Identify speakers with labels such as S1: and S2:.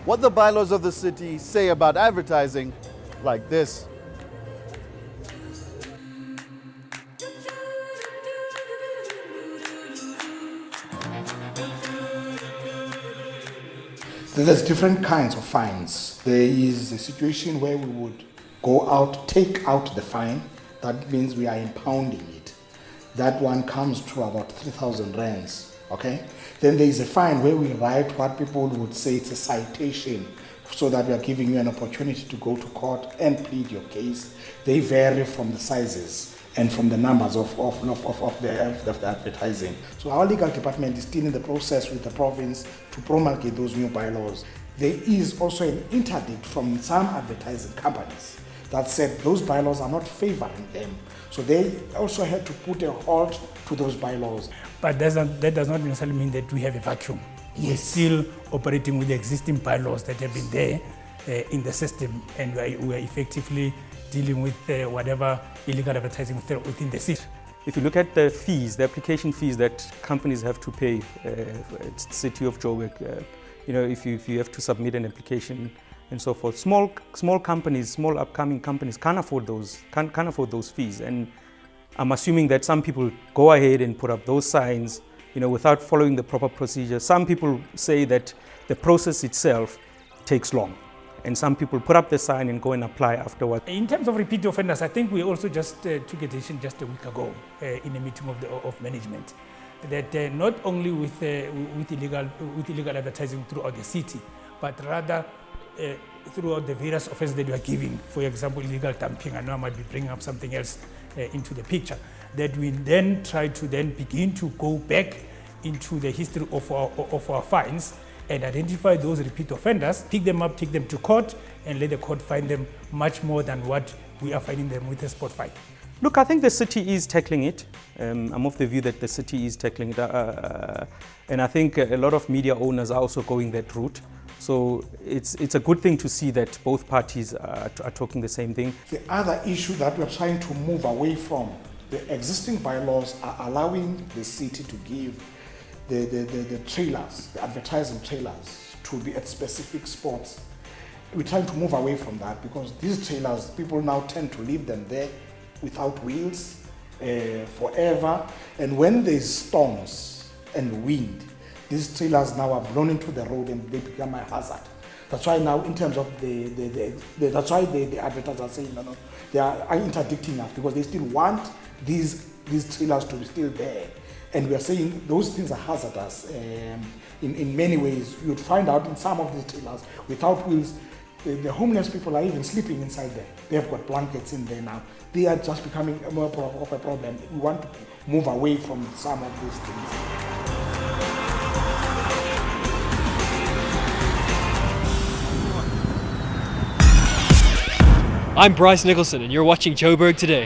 S1: what the bylaws of the city say about advertising, like this.
S2: There's different kinds of fines. There is a situation where we would go out, take out the fine. That means we are impounding it. That one comes to about 3,000 rands, okay? Then there is a fine where we write what people would say it's a citation, so that we are giving you an opportunity to go to court and plead your case. They vary from the sizes and from the numbers of the advertising. So our legal department is still in the process with the province to promulgate those new bylaws. There is also an interdict from some advertising companies that said those bylaws are not favoring them. So they also had to put a halt to those bylaws.
S3: But that does not necessarily mean that we have a vacuum.
S2: Yes.
S3: We're still operating with the existing bylaws that have been there in the system, and we are effectively dealing with whatever illegal advertising within the city.
S4: If you look at the fees, the application fees that companies have to pay, it's the city of Joburg, if you have to submit an application and so forth. Small companies, small upcoming companies can't afford those fees. And I'm assuming that some people go ahead and put up those signs, without following the proper procedure. Some people say that the process itself takes long, and some people put up the sign and go and apply afterward.
S3: In terms of repeat offenders, I think we also just took a decision just a week ago in a meeting of management that not only with illegal advertising throughout the city, but rather throughout the various offenses that we are giving, for example, illegal dumping. I know I might be bringing up something else into the picture, that we then try to then begin to go back into the history of our fines and identify those repeat offenders, pick them up, take them to court, and let the court fine them much more than what we are fining them with a spot fine.
S4: Look, I think the city is tackling it. I'm of the view that the city is tackling it. And I think a lot of media owners are also going that route. So it's a good thing to see that both parties are talking the same thing.
S2: The other issue that we're trying to move away from, the existing bylaws are allowing the city to give the trailers, the advertising trailers, to be at specific spots. We're trying to move away from that because these trailers, people now tend to leave them there without wheels forever. And when there's storms and wind, these trailers now are blown into the road and they become a hazard. That's why now, in terms of that's why the advertisers are saying no, they are interdicting us because they still want these trailers to be still there. And we are saying those things are hazardous in many ways. You'd find out in some of these trailers without wheels, the homeless people are even sleeping inside there. They've got blankets in there now. They are just becoming more of a problem. We want to move away from some of these things.
S5: I'm Bryce Nicholson and you're watching Joburg Today.